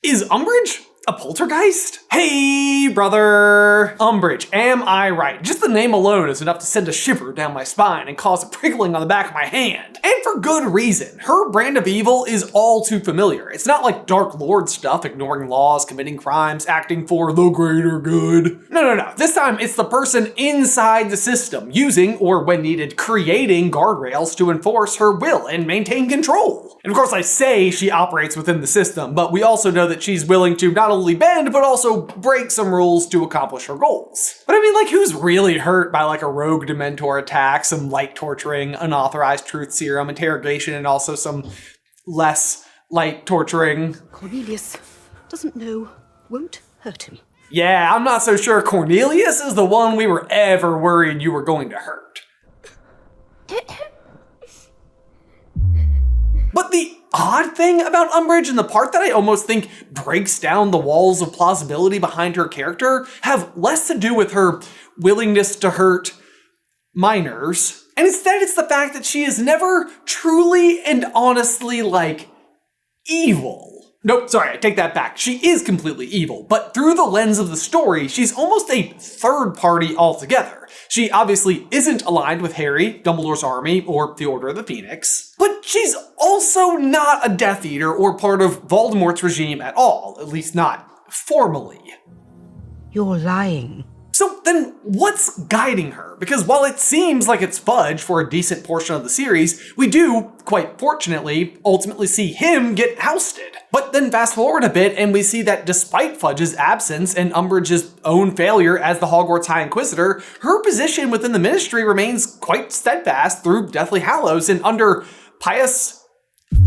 Is Umbridge a poltergeist? Hey, brother! Umbridge, am I right? Just the name alone is enough to send a shiver down my spine and cause a prickling on the back of my hand. And for good reason. Her brand of evil is all too familiar. It's not like Dark Lord stuff, ignoring laws, committing crimes, acting for the greater good. No. This time it's the person inside the system, using, or when needed, creating guardrails to enforce her will and maintain control. And of course I say she operates within the system, but we also know that she's willing to not only bend, but also break some rules to accomplish her goals. But I mean, like, who's really hurt by like a rogue Dementor attack, some light torturing, unauthorized truth serum interrogation, and also some less light torturing? Cornelius doesn't know, won't hurt him. Yeah, I'm not so sure Cornelius is the one we were ever worried you were going to hurt. But the odd thing about Umbridge, and the part that I almost think breaks down the walls of plausibility behind her character, have less to do with her willingness to hurt minors. And instead it's the fact that she is never truly and honestly, like, evil. Nope, sorry, I take that back. She is completely evil, but through the lens of the story, she's almost a third party altogether. She obviously isn't aligned with Harry, Dumbledore's army, or the Order of the Phoenix, but she's also not a Death Eater or part of Voldemort's regime at all, at least not formally. You're lying. So then what's guiding her? Because while it seems like it's Fudge for a decent portion of the series, we do, quite fortunately, ultimately see him get ousted. But then fast forward a bit and we see that despite Fudge's absence and Umbridge's own failure as the Hogwarts High Inquisitor, her position within the Ministry remains quite steadfast through Deathly Hallows and under pious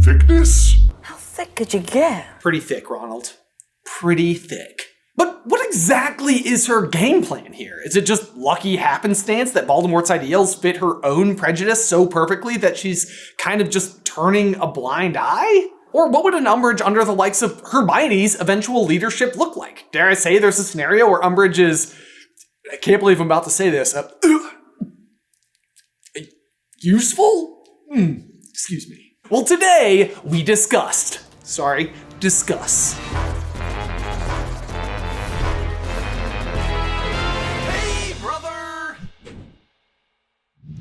thickness? How thick could you get? Pretty thick, Ronald. Pretty thick. But what exactly is her game plan here? Is it just lucky happenstance that Voldemort's ideals fit her own prejudice so perfectly that she's kind of just turning a blind eye? Or what would an Umbridge under the likes of Hermione's eventual leadership look like? Dare I say there's a scenario where Umbridge is, I can't believe I'm about to say this, useful? Excuse me. Well, today we discuss.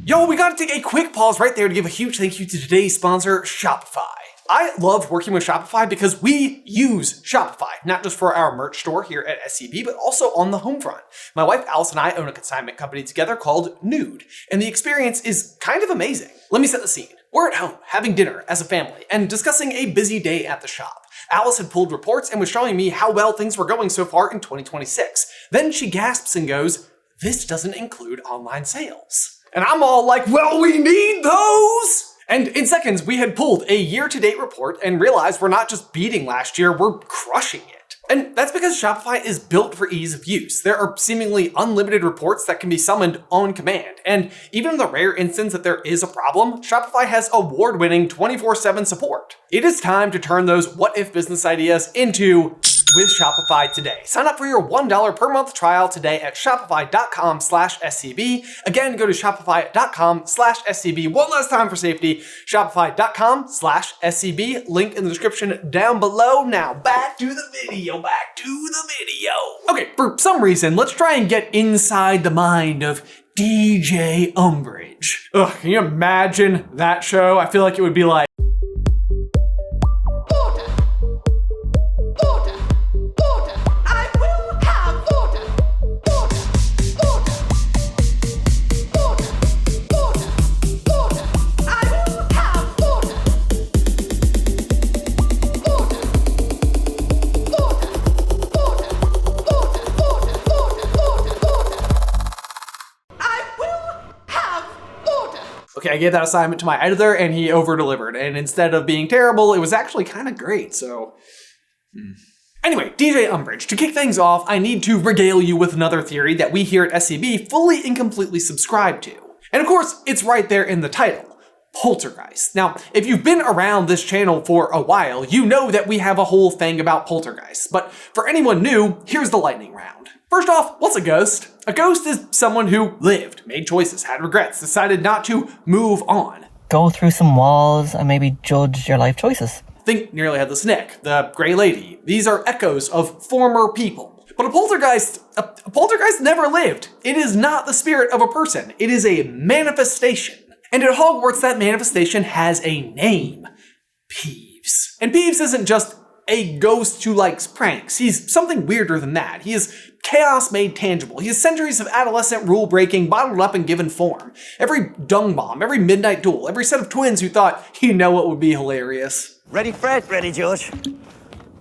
Yo, we gotta take a quick pause right there to give a huge thank you to today's sponsor, Shopify. I love working with Shopify because we use Shopify, not just for our merch store here at SCB, but also on the home front. My wife Alice and I own a consignment company together called Nude, and the experience is kind of amazing. Let me set the scene. We're at home, having dinner as a family, and discussing a busy day at the shop. Alice had pulled reports and was showing me how well things were going so far in 2026. Then she gasps and goes, "This doesn't include online sales." And I'm all like, well, we need those! And in seconds, we had pulled a year-to-date report and realized we're not just beating last year, we're crushing it. And that's because Shopify is built for ease of use. There are seemingly unlimited reports that can be summoned on command. And even in the rare instance that there is a problem, Shopify has award-winning 24/7 support. It is time to turn those what-if business ideas into with Shopify today. Sign up for your $1 per month trial today at shopify.com/SCB. Again, go to shopify.com/SCB. One last time for safety, shopify.com/SCB. Link in the description down below. Now back to the video, Okay, for some reason, let's try and get inside the mind of DJ Umbridge. Ugh, can you imagine that show? I feel like it would be like, okay, I gave that assignment to my editor and he over-delivered. And instead of being terrible, it was actually kind of great, so. Anyway, DJ Umbridge, to kick things off, I need to regale you with another theory that we here at SCB fully and completely subscribe to. And of course, it's right there in the title, Poltergeist. Now, if you've been around this channel for a while, you know that we have a whole thing about poltergeists. But for anyone new, here's the lightning round. First off, what's a ghost? A ghost is someone who lived, made choices, had regrets, decided not to move on. Go through some walls and maybe judge your life choices. Think Nearly Headless Nick, the Grey Lady. These are echoes of former people. But a poltergeist never lived. It is not the spirit of a person. It is a manifestation. And at Hogwarts, that manifestation has a name. Peeves. And Peeves isn't just a ghost who likes pranks. He's something weirder than that. He is chaos made tangible. He has centuries of adolescent rule breaking bottled up and given form. Every dung bomb, every midnight duel, every set of twins who thought, you know what would be hilarious. Ready, Fred? Ready, George.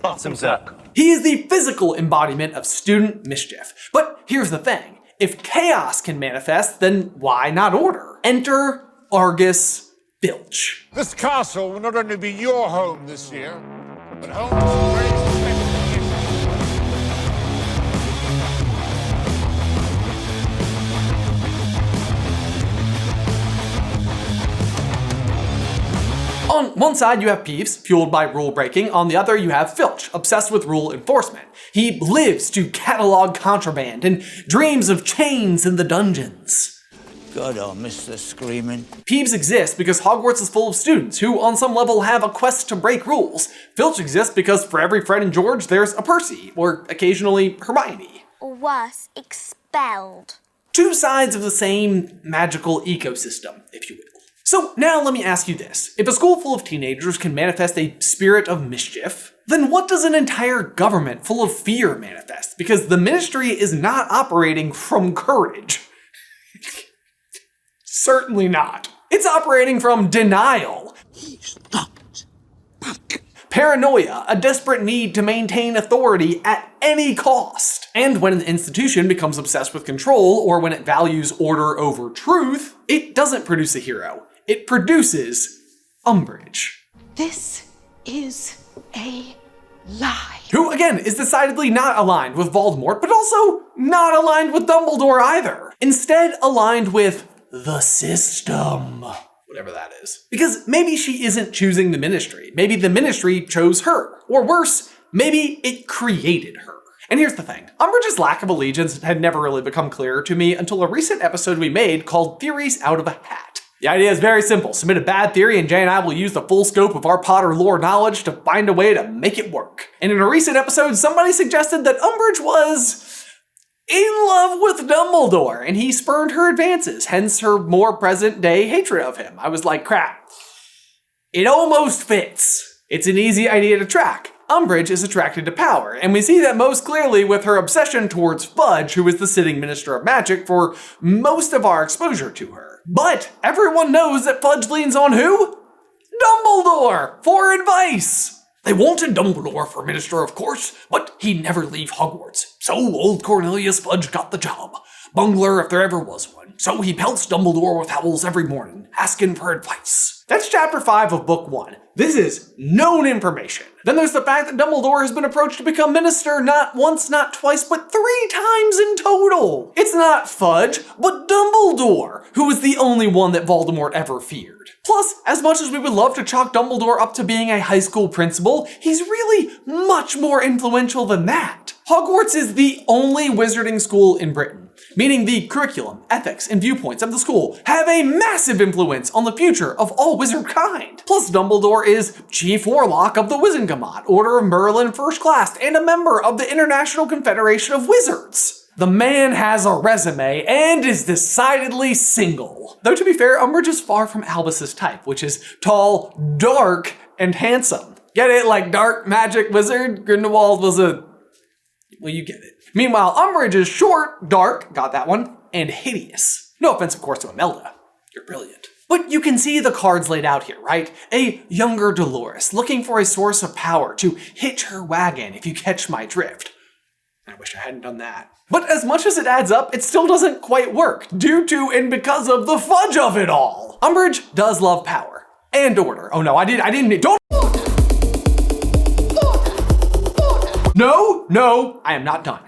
Bottoms up. He is the physical embodiment of student mischief. But here's the thing. If chaos can manifest, then why not order? Enter Argus Filch. This castle will not only be your home this year, but home to some very suspected gifts. On one side, you have Peeves, fueled by rule breaking. On the other, you have Filch, obsessed with rule enforcement. He lives to catalog contraband and dreams of chains in the dungeons. God, I'll miss the screaming. Peeves exists because Hogwarts is full of students who, on some level, have a quest to break rules. Filch exists because for every Fred and George, there's a Percy, or occasionally Hermione. Or worse, expelled. Two sides of the same magical ecosystem, if you will. So now let me ask you this. If a school full of teenagers can manifest a spirit of mischief, then what does an entire government full of fear manifest? Because the ministry is not operating from courage. Certainly not. It's operating from denial. He's not back. Paranoia, a desperate need to maintain authority at any cost. And when an institution becomes obsessed with control, or when it values order over truth, it doesn't produce a hero. It produces Umbridge. This is a lie. Who, again, is decidedly not aligned with Voldemort, but also not aligned with Dumbledore either. Instead, aligned with the system. Whatever that is. Because maybe she isn't choosing the ministry. Maybe the ministry chose her. Or worse, maybe it created her. And here's the thing. Umbridge's lack of allegiance had never really become clearer to me until a recent episode we made called Theories Out of a Hat. The idea is very simple. Submit a bad theory and Jay and I will use the full scope of our Potter lore knowledge to find a way to make it work. And in a recent episode, somebody suggested that Umbridge was in love with Dumbledore, and he spurned her advances, hence her more present-day hatred of him. I was like, crap. It almost fits. It's an easy idea to track. Umbridge is attracted to power, and we see that most clearly with her obsession towards Fudge, who is the sitting Minister of Magic for most of our exposure to her. But everyone knows that Fudge leans on who? Dumbledore for advice. They wanted Dumbledore for minister, of course, but he'd never leave Hogwarts. So old Cornelius Fudge got the job. Bungler if there ever was one. So he pelts Dumbledore with owls every morning, asking for advice. That's chapter 5 of book 1. This is known information. Then there's the fact that Dumbledore has been approached to become minister not once, not twice, but 3 times in total. It's not Fudge, but Dumbledore, who was the only one that Voldemort ever feared. Plus, as much as we would love to chalk Dumbledore up to being a high school principal, he's really much more influential than that. Hogwarts is the only wizarding school in Britain, meaning the curriculum, ethics, and viewpoints of the school have a massive influence on the future of all wizard kind. Plus, Dumbledore is Chief Warlock of the Wizengamot, Order of Merlin First Class, and a member of the International Confederation of Wizards. The man has a resume and is decidedly single. Though to be fair, Umbridge is far from Albus's type, which is tall, dark, and handsome. Get it? Like dark magic wizard? Grindelwald was well, you get it. Meanwhile, Umbridge is short, dark, got that one, and hideous. No offense, of course, to Imelda. You're brilliant. But you can see the cards laid out here, right? A younger Dolores, looking for a source of power to hitch her wagon, if you catch my drift. I wish I hadn't done that. But as much as it adds up, it still doesn't quite work, due to and because of the fudge of it all. Umbridge does love power. And order. Oh no, I didn't, don't. No, I am not done.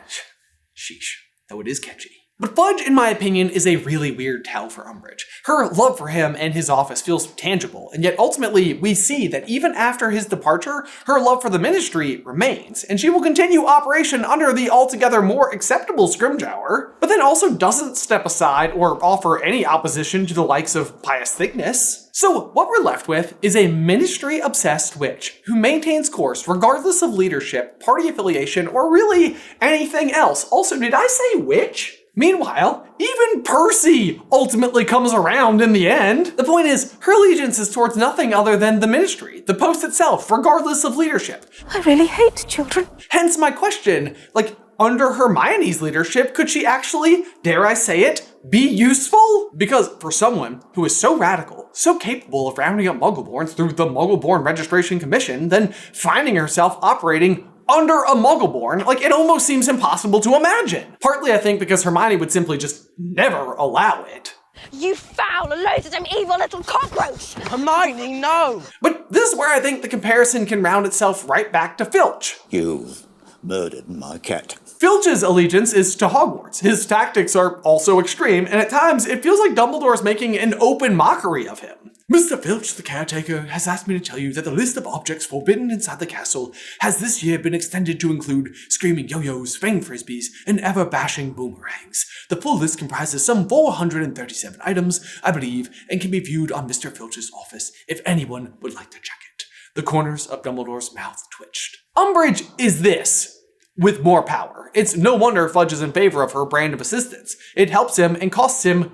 Sheesh, though it is catchy. But Fudge, in my opinion, is a really weird tell for Umbridge. Her love for him and his office feels tangible, and yet ultimately we see that even after his departure, her love for the Ministry remains, and she will continue operation under the altogether more acceptable Scrimgeour, but then also doesn't step aside or offer any opposition to the likes of Pious Thickness. So what we're left with is a Ministry-obsessed witch who maintains course regardless of leadership, party affiliation, or really anything else. Also, did I say witch? Meanwhile, even Percy ultimately comes around in the end. The point is, her allegiance is towards nothing other than the Ministry, the post itself, regardless of leadership. I really hate children. Hence my question, like, under Hermione's leadership, could she actually, dare I say it, be useful? Because for someone who is so radical, so capable of rounding up Muggleborns through the Muggleborn Registration Commission, then finding herself operating under a Muggleborn, like, it almost seems impossible to imagine. Partly, I think, because Hermione would simply just never allow it. You foul, loathsome, evil little cockroach! Hermione, no! But this is where I think the comparison can round itself right back to Filch. You've murdered my cat. Filch's allegiance is to Hogwarts. His tactics are also extreme, and at times it feels like Dumbledore is making an open mockery of him. Mr. Filch, the caretaker, has asked me to tell you that the list of objects forbidden inside the castle has this year been extended to include screaming yo-yos, fang frisbees, and ever-bashing boomerangs. The full list comprises some 437 items, I believe, and can be viewed on Mr. Filch's office if anyone would like to check it. The corners of Dumbledore's mouth twitched. Umbridge is this, with more power. It's no wonder Fudge is in favor of her brand of assistance. It helps him and costs him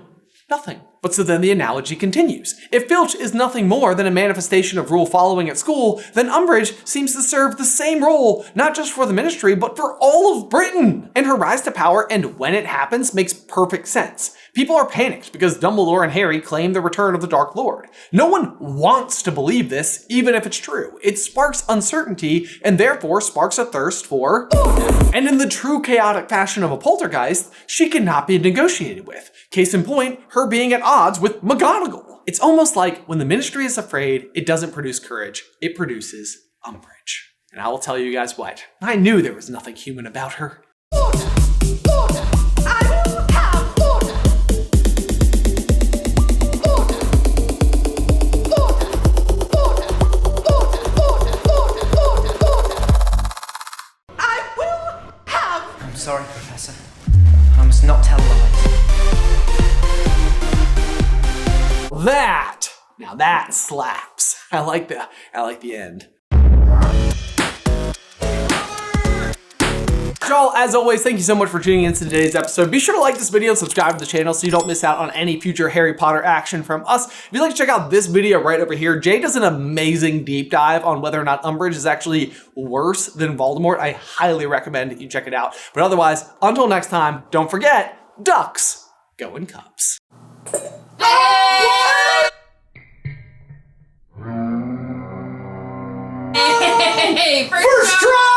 nothing. But so then the analogy continues. If Filch is nothing more than a manifestation of rule following at school, then Umbridge seems to serve the same role, not just for the Ministry, but for all of Britain. And her rise to power, and when it happens, makes perfect sense. People are panicked because Dumbledore and Harry claim the return of the Dark Lord. No one wants to believe this, even if it's true. It sparks uncertainty, and therefore sparks a thirst for... And in the true chaotic fashion of a poltergeist, she cannot be negotiated with. Case in point, her being at odds with McGonagall. It's almost like when the Ministry is afraid, it doesn't produce courage, it produces Umbridge. And I will tell you guys what, I knew there was nothing human about her. Order! Order! I will have order! I will have... I'm sorry, Professor. I must not tell lies. Now that slaps. I like the end. Y'all, as always, thank you so much for tuning in to today's episode. Be sure to like this video and subscribe to the channel so you don't miss out on any future Harry Potter action from us. If you'd like to check out this video right over here, Jay does an amazing deep dive on whether or not Umbridge is actually worse than Voldemort. I highly recommend that you check it out. But otherwise, until next time, don't forget, ducks go in cups. Hey, first try!